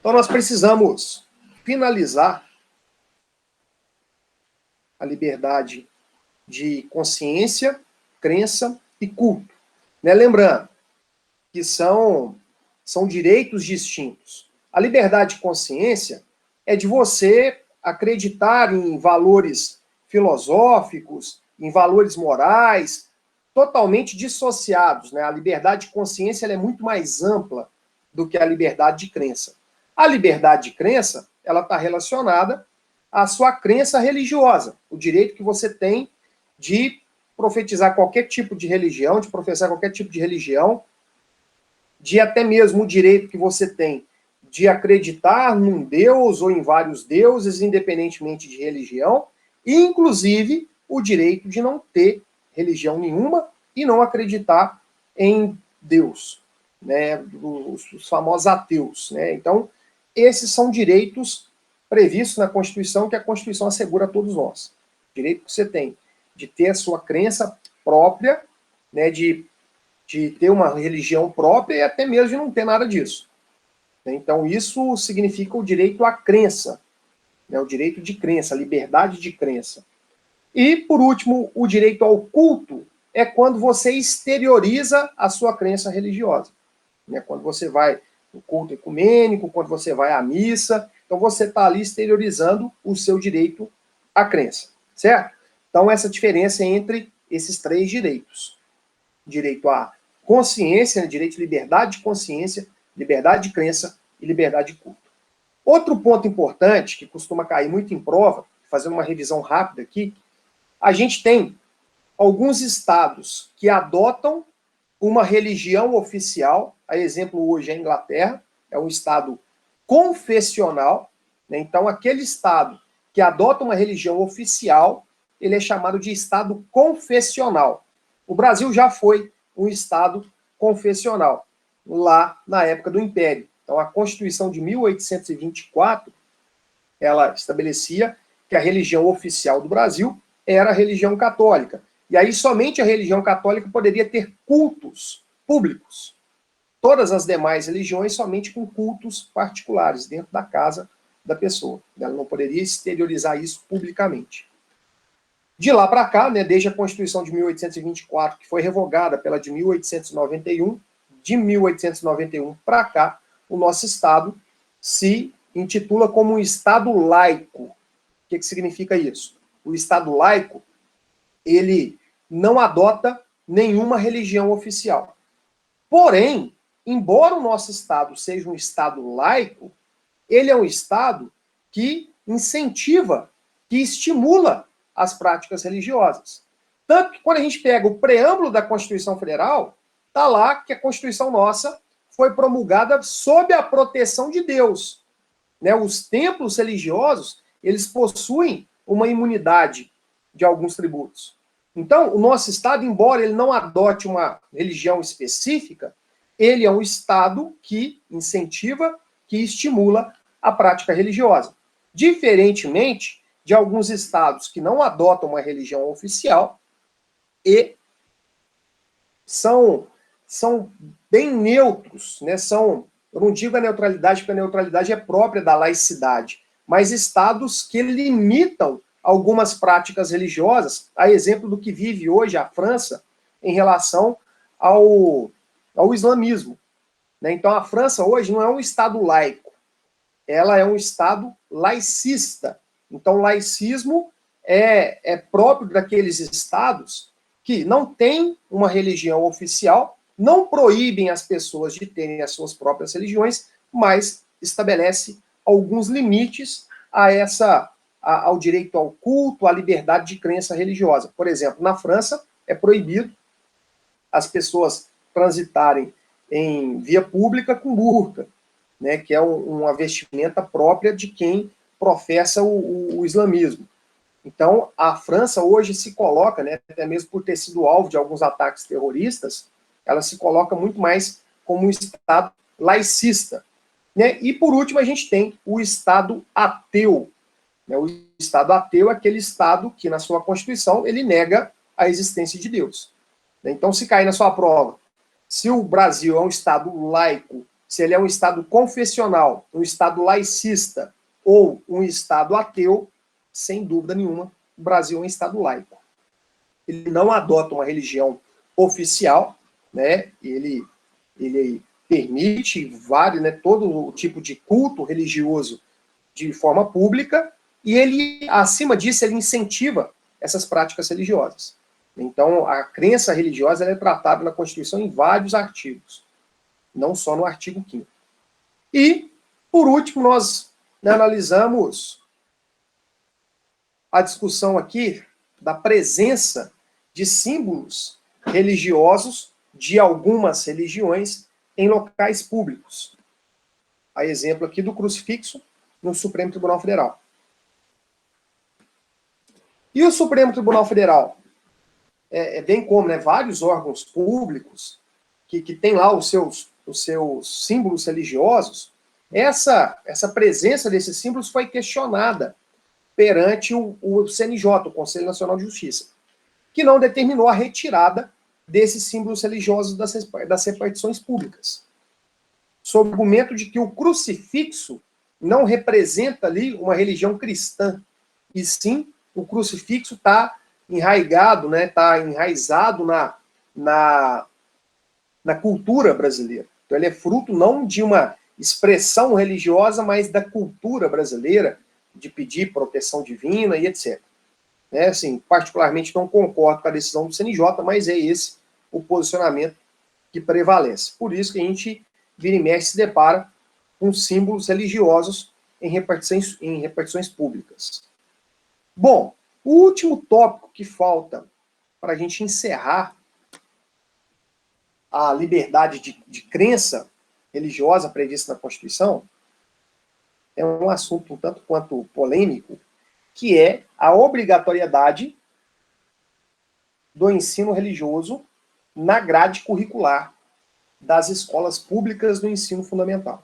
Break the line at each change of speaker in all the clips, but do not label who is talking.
Então, nós precisamos finalizar a liberdade de consciência, crença e culto. Né? Lembrando que são direitos distintos. A liberdade de consciência é de você acreditar em valores filosóficos, em valores morais, totalmente dissociados. Né? A liberdade de consciência ela é muito mais ampla do que a liberdade de crença. A liberdade de crença ela está relacionada à sua crença religiosa, o direito que você tem de profetizar qualquer tipo de religião, de professar qualquer tipo de religião, de até mesmo o direito que você tem de acreditar num Deus ou em vários deuses, independentemente de religião, e inclusive o direito de não ter religião nenhuma e não acreditar em Deus, né, os famosos ateus. Né? Então, esses são direitos previstos na Constituição, que a Constituição assegura a todos nós. O direito que você tem de ter a sua crença própria, né, de ter uma religião própria e até mesmo de não ter nada disso. Então, isso significa o direito à crença, né, o direito de crença, a liberdade de crença. E, por último, o direito ao culto é quando você exterioriza a sua crença religiosa. Né, quando você vai no culto ecumênico, quando você vai à missa, então você está ali exteriorizando o seu direito à crença, certo? Então, essa diferença entre esses três direitos. Direito à consciência, né, direito de liberdade de consciência, liberdade de crença e liberdade de culto. Outro ponto importante, que costuma cair muito em prova, fazendo uma revisão rápida aqui, a gente tem alguns estados que adotam uma religião oficial, a exemplo hoje é a Inglaterra, é um estado confessional, né? Então aquele estado que adota uma religião oficial, ele é chamado de estado confessional. O Brasil já foi um estado confessional, lá na época do Império. Então a Constituição de 1824, ela estabelecia que a religião oficial do Brasil era a religião católica. E aí somente a religião católica poderia ter cultos públicos. Todas as demais religiões somente com cultos particulares, dentro da casa da pessoa. Ela não poderia exteriorizar isso publicamente. De lá para cá, né, desde a Constituição de 1824, que foi revogada pela de 1891, de 1891 para cá, o nosso Estado se intitula como um Estado laico. O que significa isso? O Estado laico, ele não adota nenhuma religião oficial. Porém, embora o nosso Estado seja um Estado laico, ele é um Estado que incentiva, que estimula as práticas religiosas. Tanto que quando a gente pega o preâmbulo da Constituição Federal, está lá que a Constituição nossa foi promulgada sob a proteção de Deus. Né? Os templos religiosos, eles possuem uma imunidade de alguns tributos. Então, o nosso Estado, embora ele não adote uma religião específica, ele é um Estado que incentiva, que estimula a prática religiosa. Diferentemente de alguns estados que não adotam uma religião oficial e são bem neutros, né? Eu não digo a neutralidade, porque a neutralidade é própria da laicidade, mas estados que limitam algumas práticas religiosas, a exemplo do que vive hoje a França em relação ao islamismo. Né? Então, a França hoje não é um Estado laico, ela é um Estado laicista. Então, o laicismo é próprio daqueles estados que não têm uma religião oficial, não proíbem as pessoas de terem as suas próprias religiões, mas estabelece alguns limites ao direito ao culto, à liberdade de crença religiosa. Por exemplo, na França é proibido as pessoas transitarem em via pública com burca, né, que é uma vestimenta própria de quem professa o islamismo. Então, a França hoje se coloca, né, até mesmo por ter sido alvo de alguns ataques terroristas, ela se coloca muito mais como um Estado laicista. Né? E, por último, a gente tem o Estado ateu. Né? O Estado ateu é aquele Estado que, na sua Constituição, ele nega a existência de Deus. Então, se cair na sua prova, se o Brasil é um Estado laico se ele é um Estado confessional, um Estado laicista ou um Estado ateu, sem dúvida nenhuma, o Brasil é um Estado laico. Ele não adota uma religião oficial, né? Ele permite vários, né, todo o tipo de culto religioso de forma pública, e ele, acima disso, ele incentiva essas práticas religiosas. Então, a crença religiosa ela é tratada na Constituição em vários artigos, não só no artigo 5º. E, por último, nós analisamos a discussão aqui da presença de símbolos religiosos de algumas religiões em locais públicos. A exemplo aqui do crucifixo no Supremo Tribunal Federal. E o Supremo Tribunal Federal, bem como, né, vários órgãos públicos que têm lá os seus símbolos religiosos, essa presença desses símbolos foi questionada perante o CNJ, o Conselho Nacional de Justiça, que não determinou a retirada desses símbolos religiosos das repartições públicas, sob o argumento de que o crucifixo não representa ali uma religião cristã, e sim o crucifixo está enraizado, né, está enraizado na cultura brasileira. Então ele é fruto não de uma expressão religiosa, mas da cultura brasileira, de pedir proteção divina e etc. Né, assim, particularmente não concordo com a decisão do CNJ, mas é esse o posicionamento que prevalece. Por isso que a gente, vira e mexe, se depara com símbolos religiosos em repartições públicas. Bom, o último tópico que falta para a gente encerrar a liberdade de crença religiosa prevista na Constituição é um assunto um tanto quanto polêmico, que é a obrigatoriedade do ensino religioso na grade curricular das escolas públicas do ensino fundamental.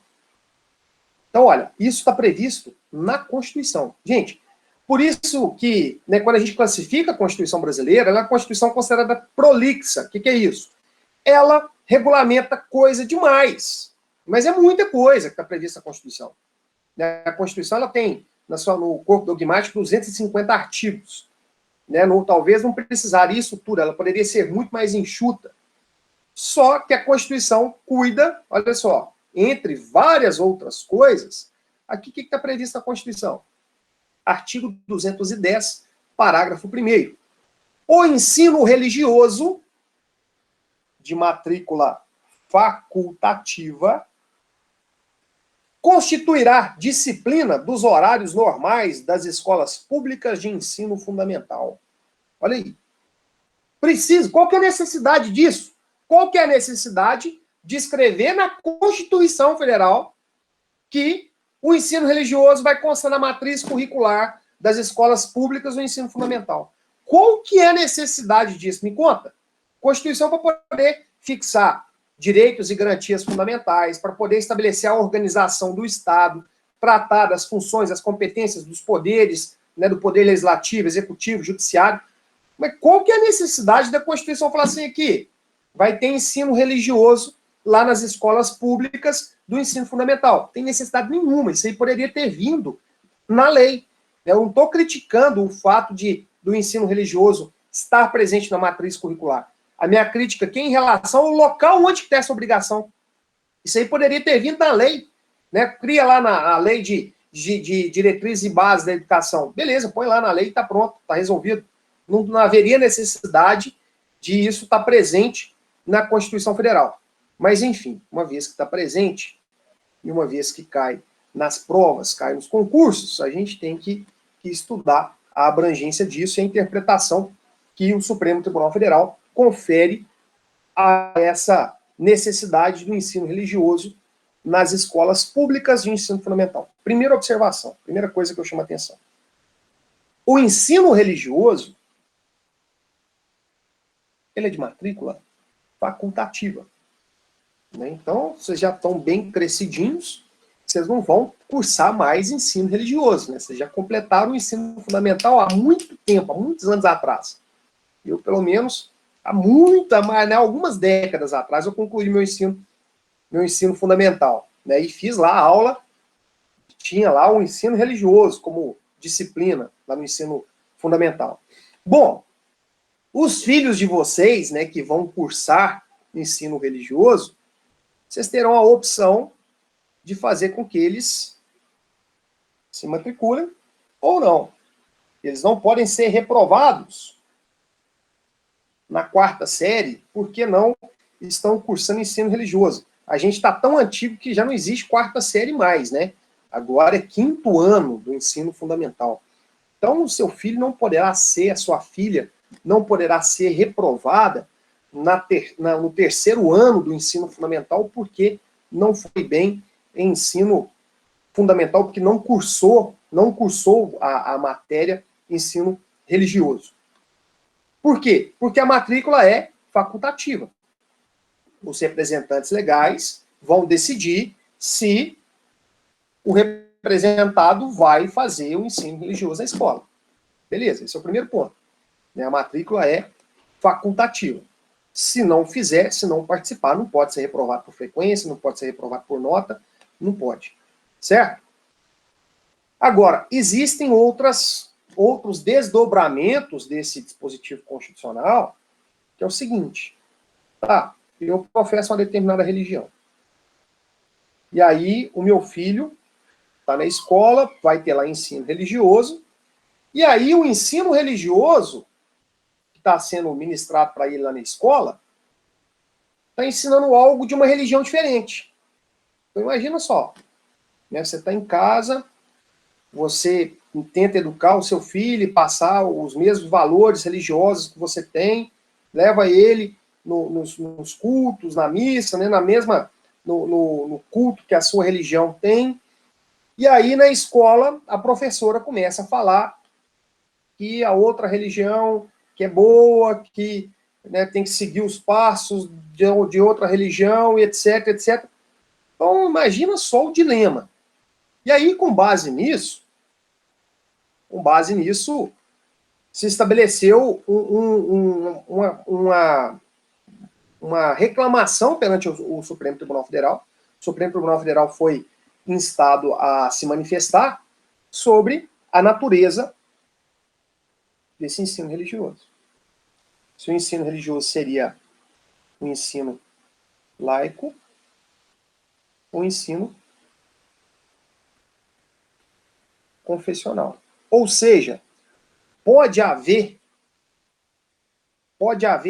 Então, olha, isso está previsto na Constituição. Gente, por isso que, né, quando a gente classifica a Constituição brasileira, ela é uma Constituição considerada prolixa. O que é isso? Ela regulamenta coisa demais. Mas é muita coisa que está prevista na Constituição. A Constituição ela tem, no corpo dogmático, 250 artigos. Né? Talvez não precisaria isso tudo, ela poderia ser muito mais enxuta. Só que a Constituição cuida, olha só, entre várias outras coisas, aqui o que está previsto na Constituição? Artigo 210, parágrafo 1º. O ensino religioso de matrícula facultativa constituirá disciplina dos horários normais das escolas públicas de ensino fundamental. Olha aí. Qual que é a necessidade disso? Qual que é a necessidade de escrever na Constituição Federal que o ensino religioso vai constar na matriz curricular das escolas públicas do ensino fundamental? Qual que é a necessidade disso? Me conta. Constituição para poder fixar direitos e garantias fundamentais, para poder estabelecer a organização do Estado, tratar das funções, das competências dos poderes, né, do poder legislativo, executivo, judiciário. Mas qual que é a necessidade da Constituição falar assim aqui? Vai ter ensino religioso lá nas escolas públicas do ensino fundamental. Não tem necessidade nenhuma, isso aí poderia ter vindo na lei. Eu não estou criticando o fato do ensino religioso estar presente na matriz curricular. A minha crítica aqui é em relação ao local onde está essa obrigação. Isso aí poderia ter vindo na lei. Né? Cria lá na lei de diretrizes e bases da educação. Beleza, põe lá na lei e está pronto, está resolvido. Não haveria necessidade de isso estar presente na Constituição Federal. Mas, enfim, uma vez que está presente, e uma vez que cai nas provas, cai nos concursos, a gente tem que estudar a abrangência disso e a interpretação que o Supremo Tribunal Federal confere a essa necessidade do ensino religioso nas escolas públicas de ensino fundamental. Primeira observação, primeira coisa que eu chamo a atenção. O ensino religioso, ele é de matrícula facultativa. Né? Então, vocês já estão bem crescidinhos, vocês não vão cursar mais ensino religioso. Né? Vocês já completaram o ensino fundamental há muito tempo, há muitos anos atrás. Eu, pelo menos, há algumas décadas atrás, eu concluí meu ensino meu ensino fundamental, né? E fiz lá a aula, tinha lá o ensino religioso como disciplina, lá no ensino fundamental. Bom, os filhos de vocês, né, que vão cursar ensino religioso, vocês terão a opção de fazer com que eles se matriculem ou não. Eles não podem ser reprovados na quarta série, porque não estão cursando ensino religioso. A gente está tão antigo que já não existe quarta série mais, né? Agora é quinto ano do ensino fundamental. Então, o seu filho não poderá ser, a sua filha não poderá ser reprovada no terceiro ano do ensino fundamental porque não foi bem em ensino fundamental, porque não cursou a matéria ensino religioso. Por quê? Porque a matrícula é facultativa. Os representantes legais vão decidir se o representado vai fazer o ensino religioso na escola. Beleza, esse é o primeiro ponto. A matrícula é facultativa. Se não fizer, se não participar, não pode ser reprovado por frequência, não pode ser reprovado por nota, não pode. Certo? Agora, existem outros desdobramentos desse dispositivo constitucional, que é o seguinte, tá, eu professo uma determinada religião. E aí, o meu filho está na escola, vai ter lá ensino religioso, e aí o ensino religioso que está sendo ministrado para ele lá na escola, está ensinando algo de uma religião diferente. Então imagina só, né, você está em casa, você tenta educar o seu filho e passar os mesmos valores religiosos que você tem, leva ele nos cultos, na missa, né, no culto que a sua religião tem, e aí na escola a professora começa a falar que a outra religião que é boa, que, né, tem que seguir os passos de outra religião, etc, etc. Então, imagina só o dilema. E aí, com base nisso, se estabeleceu uma reclamação perante o Supremo Tribunal Federal. O Supremo Tribunal Federal foi instado a se manifestar sobre a natureza desse ensino religioso. Se o ensino religioso seria um ensino laico ou um ensino confessional. Ou seja, pode haver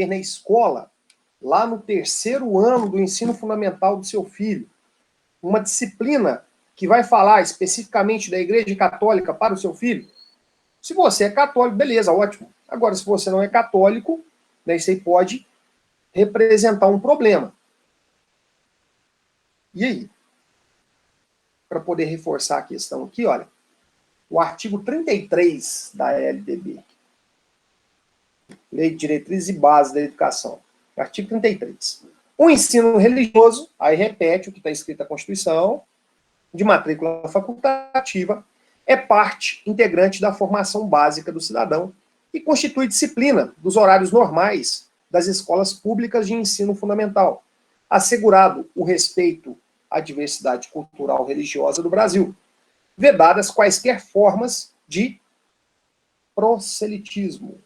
na escola, lá no terceiro ano do ensino fundamental do seu filho, uma disciplina que vai falar especificamente da Igreja Católica para o seu filho. Se você é católico, beleza, ótimo. Agora, se você não é católico, né, isso aí pode representar um problema. E aí? Para poder reforçar a questão aqui, olha, o artigo 33 da LDB, Lei de Diretrizes e Bases da Educação, artigo 33. O ensino religioso, aí repete o que está escrito na Constituição, de matrícula facultativa, é parte integrante da formação básica do cidadão e constitui disciplina dos horários normais das escolas públicas de ensino fundamental, assegurado o respeito à diversidade cultural religiosa do Brasil, vedadas quaisquer formas de proselitismo.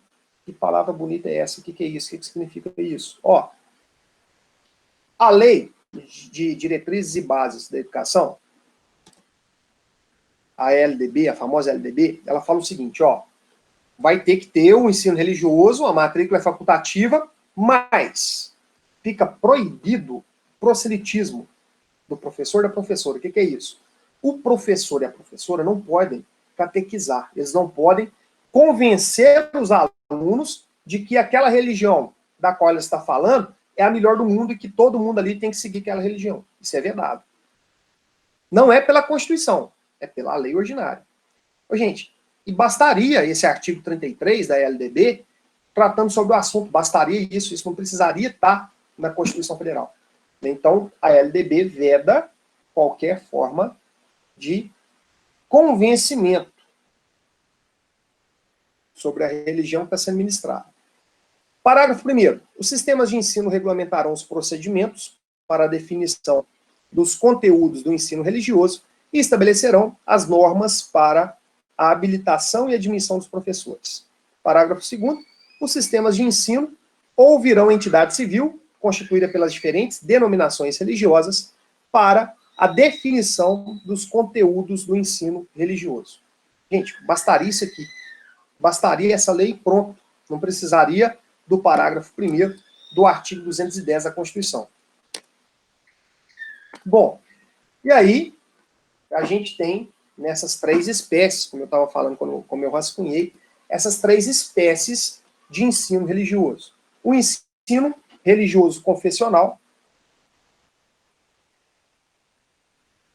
Que palavra bonita é essa? O que é isso? O que significa isso? Ó, a Lei de Diretrizes e Bases da Educação, a LDB, a famosa LDB, ela fala o seguinte, ó, vai ter que ter o ensino religioso, a matrícula é facultativa, mas fica proibido proselitismo do professor e da professora. O que é isso? O professor e a professora não podem catequizar, eles não podem convencer os alunos de que aquela religião da qual ela está falando é a melhor do mundo e que todo mundo ali tem que seguir aquela religião. Isso é vedado. Não é pela Constituição, é pela lei ordinária. Ô, gente, e bastaria esse artigo 33 da LDB tratando sobre o assunto, bastaria isso não precisaria estar na Constituição Federal. Então, a LDB veda qualquer forma de convencimento sobre a religião que está sendo ministrada. Parágrafo 1º. Os sistemas de ensino regulamentarão os procedimentos para a definição dos conteúdos do ensino religioso e estabelecerão as normas para a habilitação e admissão dos professores. Parágrafo 2º. Os sistemas de ensino ouvirão entidade civil, constituída pelas diferentes denominações religiosas, para a definição dos conteúdos do ensino religioso. Gente, bastaria isso aqui. Bastaria essa lei e pronto. Não precisaria do parágrafo 1º do artigo 210 da Constituição. Bom, e aí a gente tem nessas 3 espécies, como eu estava falando, como eu rascunhei, essas 3 espécies de ensino religioso. O ensino religioso confessional,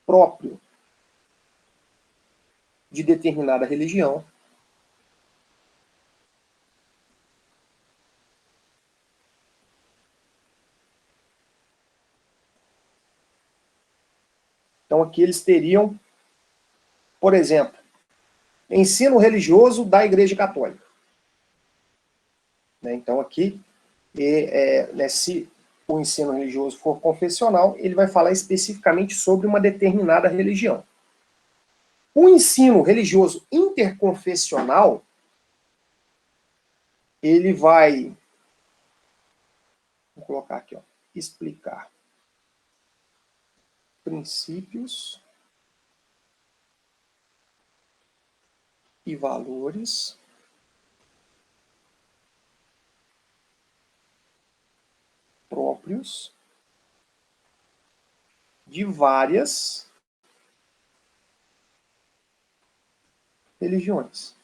próprio de determinada religião. Então aqui eles teriam, por exemplo, ensino religioso da Igreja Católica. Então aqui, se o ensino religioso for confessional, ele vai falar especificamente sobre uma determinada religião. O ensino religioso interconfessional, ele vai, vou colocar aqui, ó, explicar princípios e valores próprios de várias religiões.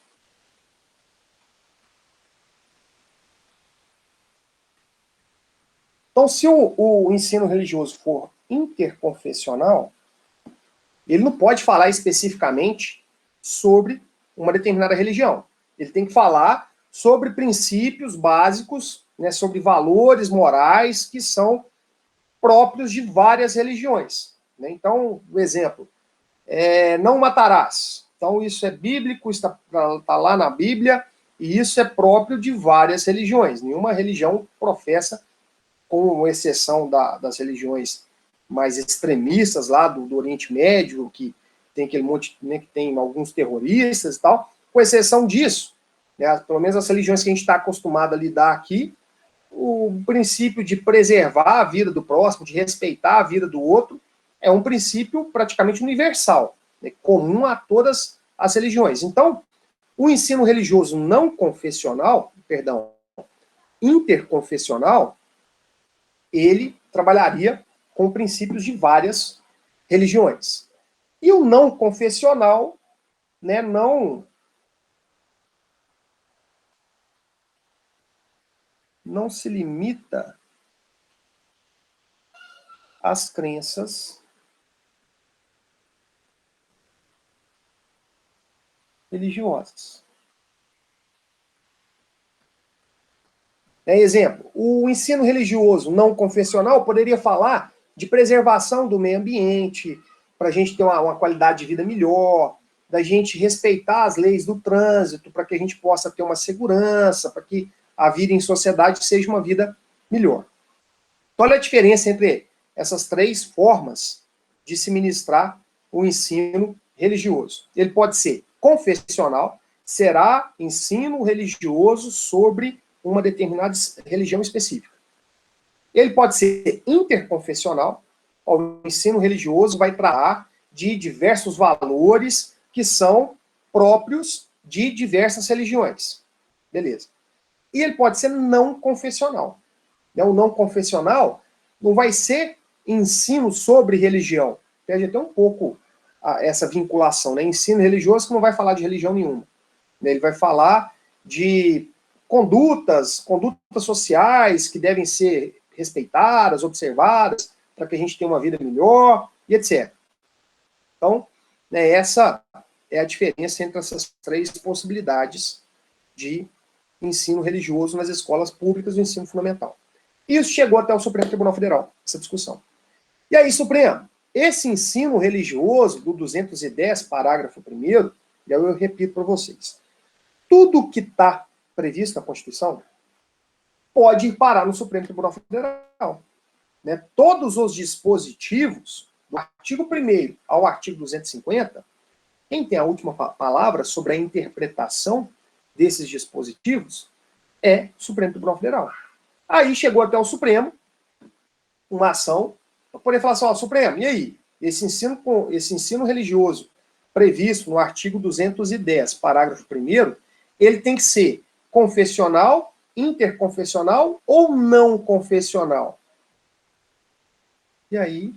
Então, se o ensino religioso for interconfessional, ele não pode falar especificamente sobre uma determinada religião. Ele tem que falar sobre princípios básicos, né, sobre valores morais que são próprios de várias religiões. Né? Então, o exemplo, não matarás. Então, isso é bíblico, está lá na Bíblia, e isso é próprio de várias religiões. Nenhuma religião professa, com exceção das religiões mais extremistas lá do Oriente Médio, que tem aquele monte, né, que tem alguns terroristas e tal, com exceção disso, né, pelo menos as religiões que a gente está acostumado a lidar aqui, o princípio de preservar a vida do próximo, de respeitar a vida do outro, é um princípio praticamente universal, né, comum a todas as religiões. Então, o ensino religioso não confessional, interconfessional, ele trabalharia com princípios de várias religiões. E o não confessional, né, não se limita às crenças religiosas. Exemplo, o ensino religioso não confessional poderia falar de preservação do meio ambiente, para a gente ter uma qualidade de vida melhor, da gente respeitar as leis do trânsito, para que a gente possa ter uma segurança, para que a vida em sociedade seja uma vida melhor. Então, olha a diferença entre essas 3 formas de se ministrar o ensino religioso. Ele pode ser confessional, será ensino religioso sobre uma determinada religião específica. Ele pode ser interconfessional, o ensino religioso vai tratar de diversos valores que são próprios de diversas religiões. Beleza. E ele pode ser não confessional. O não confessional não vai ser ensino sobre religião. Perde até um pouco essa vinculação, né? Ensino religioso que não vai falar de religião nenhuma. Ele vai falar de condutas sociais que devem ser respeitadas, observadas, para que a gente tenha uma vida melhor, e etc. Então, né, essa é a diferença entre essas 3 possibilidades de ensino religioso nas escolas públicas do ensino fundamental. Isso chegou até o Supremo Tribunal Federal, essa discussão. E aí, Supremo, esse ensino religioso do 210, parágrafo 1º, e aí eu repito para vocês, tudo que está previsto na Constituição pode ir parar no Supremo Tribunal Federal. Né? Todos os dispositivos do artigo 1º ao artigo 250, quem tem a última palavra sobre a interpretação desses dispositivos é o Supremo Tribunal Federal. Aí chegou até o Supremo uma ação para poder falar assim, ó, Supremo, e aí? Esse ensino religioso previsto no artigo 210, parágrafo 1º, ele tem que ser confessional, interconfessional ou não confessional? E aí,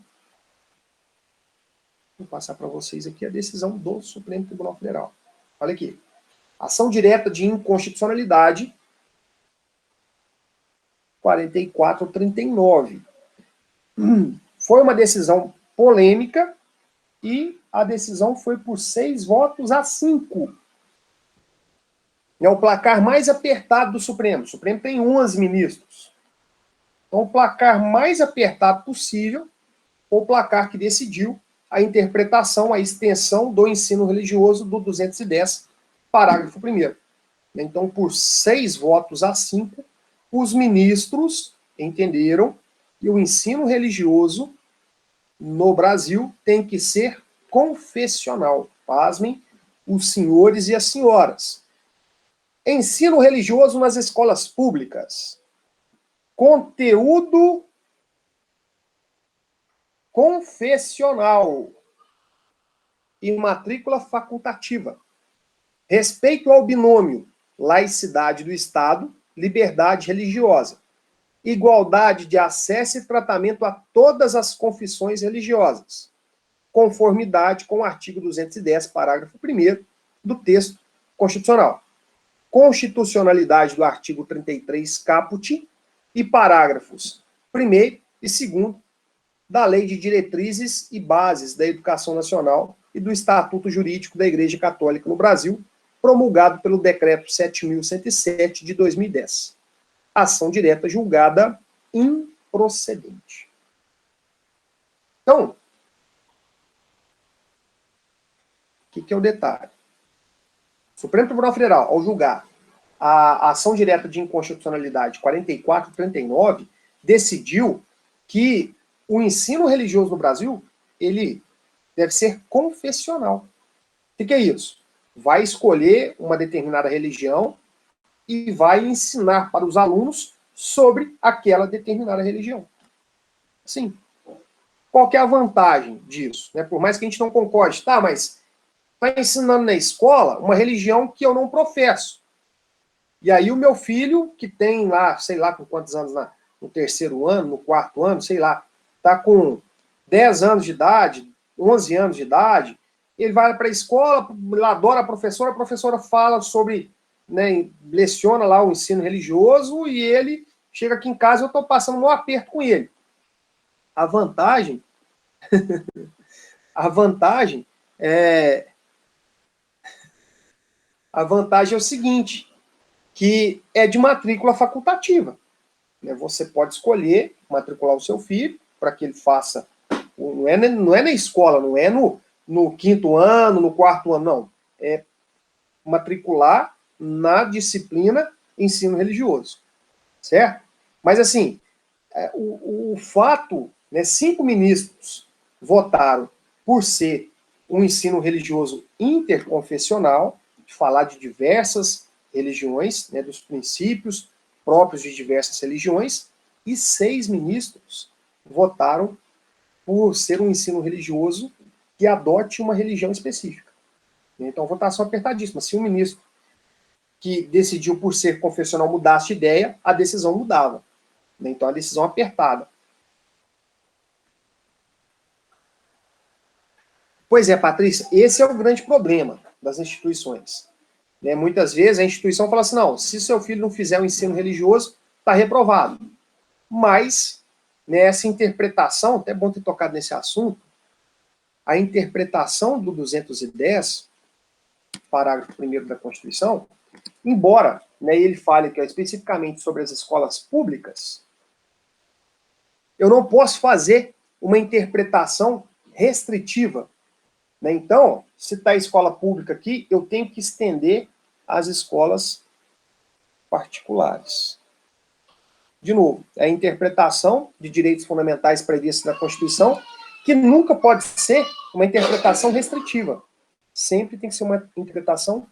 vou passar para vocês aqui a decisão do Supremo Tribunal Federal. Olha aqui. Ação direta de inconstitucionalidade 4439. Foi uma decisão polêmica e a decisão foi por 6 votos a 5. É o placar mais apertado do Supremo. O Supremo tem 11 ministros. Então, o placar mais apertado possível foi o placar que decidiu a interpretação, a extensão do ensino religioso do 210, parágrafo 1º. Então, por 6 votos a 5, os ministros entenderam que o ensino religioso no Brasil tem que ser confessional. Pasmem os senhores e as senhoras. Ensino religioso nas escolas públicas. Conteúdo confessional e matrícula facultativa. Respeito ao binômio laicidade do Estado, liberdade religiosa. Igualdade de acesso e tratamento a todas as confissões religiosas. Conformidade com o artigo 210, parágrafo 1º do texto constitucional. Constitucionalidade do artigo 33, caput, e parágrafos 1º e 2º da Lei de Diretrizes e Bases da Educação Nacional e do Estatuto Jurídico da Igreja Católica no Brasil, promulgado pelo Decreto 7.107 de 2010. Ação direta julgada improcedente. Então, o que é o detalhe? O Supremo Tribunal Federal, ao julgar a ação direta de inconstitucionalidade 4439, decidiu que o ensino religioso no Brasil, ele deve ser confessional. O que é isso? Vai escolher uma determinada religião e vai ensinar para os alunos sobre aquela determinada religião. Sim. Qual que é a vantagem disso? Por mais que a gente não concorde, tá, mas está ensinando na escola uma religião que eu não professo. E aí o meu filho, que tem lá, sei lá com quantos anos no 3º ano, no 4º ano, sei lá, está com 10 anos de idade, 11 anos de idade, ele vai para a escola, adora a professora fala sobre, leciona lá o ensino religioso e ele chega aqui em casa e eu estou passando um aperto com ele. A vantagem é o seguinte, que é de matrícula facultativa. Você pode escolher matricular o seu filho para que ele faça, não é na escola, não é no 5º ano, no 4º ano, não. É matricular na disciplina ensino religioso, certo? Mas assim, o fato, 5 ministros votaram por ser um ensino religioso interconfessional, de falar de diversas religiões, dos princípios próprios de diversas religiões, e 6 ministros votaram por ser um ensino religioso que adote uma religião específica. Então, votação apertadíssima. Se um ministro que decidiu por ser confessional mudasse de ideia, a decisão mudava. Então, a decisão apertada. Pois é, Patrícia, esse é o grande problema das instituições. Muitas vezes a instituição fala assim, não, se seu filho não fizer o ensino religioso, está reprovado. Mas, essa interpretação, até é bom ter tocado nesse assunto, a interpretação do 210, parágrafo 1º da Constituição, embora ele fale que especificamente sobre as escolas públicas, eu não posso fazer uma interpretação restritiva. Então, se está a escola pública aqui, eu tenho que estender às escolas particulares. De novo, é a interpretação de direitos fundamentais previstos na Constituição que nunca pode ser uma interpretação restritiva. Sempre tem que ser uma interpretação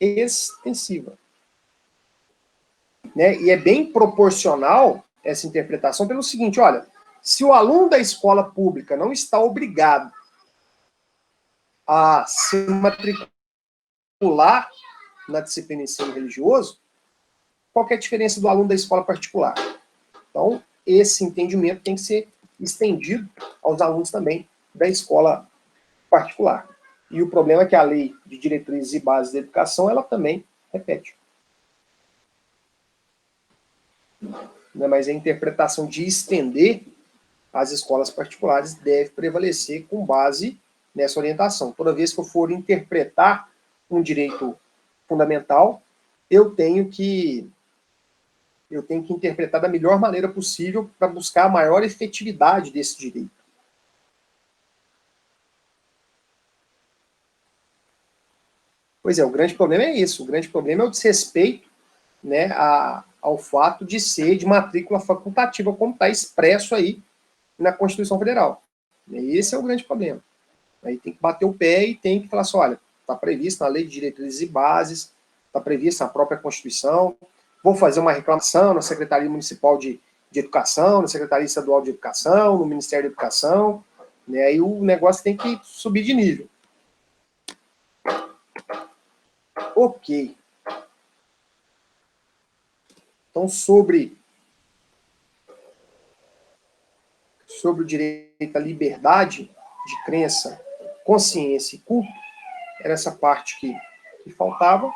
extensiva. Né? E é bem proporcional essa interpretação pelo seguinte, olha, se o aluno da escola pública não está obrigado a se matricular na disciplina de ensino religioso, qual que é a diferença do aluno da escola particular? Então, esse entendimento tem que ser estendido aos alunos também da escola particular. E o problema é que a lei de diretrizes e bases da educação, ela também repete. Mas a interpretação de estender as escolas particulares deve prevalecer com base nessa orientação. Toda vez que eu for interpretar um direito fundamental, eu tenho que interpretar da melhor maneira possível para buscar a maior efetividade desse direito. Pois é, o grande problema é isso. O grande problema é o desrespeito, né, ao fato de ser de matrícula facultativa, como está expresso aí na Constituição Federal. E esse é o grande problema. Aí tem que bater o pé e tem que falar assim, olha, está previsto na Lei de Diretrizes e Bases, está previsto na própria Constituição, vou fazer uma reclamação na Secretaria Municipal de Educação, na Secretaria Estadual de Educação, no Ministério da Educação, né, aí o negócio tem que subir de nível. Ok. Então, sobre o direito à liberdade de crença, consciência e culto, era essa parte que faltava.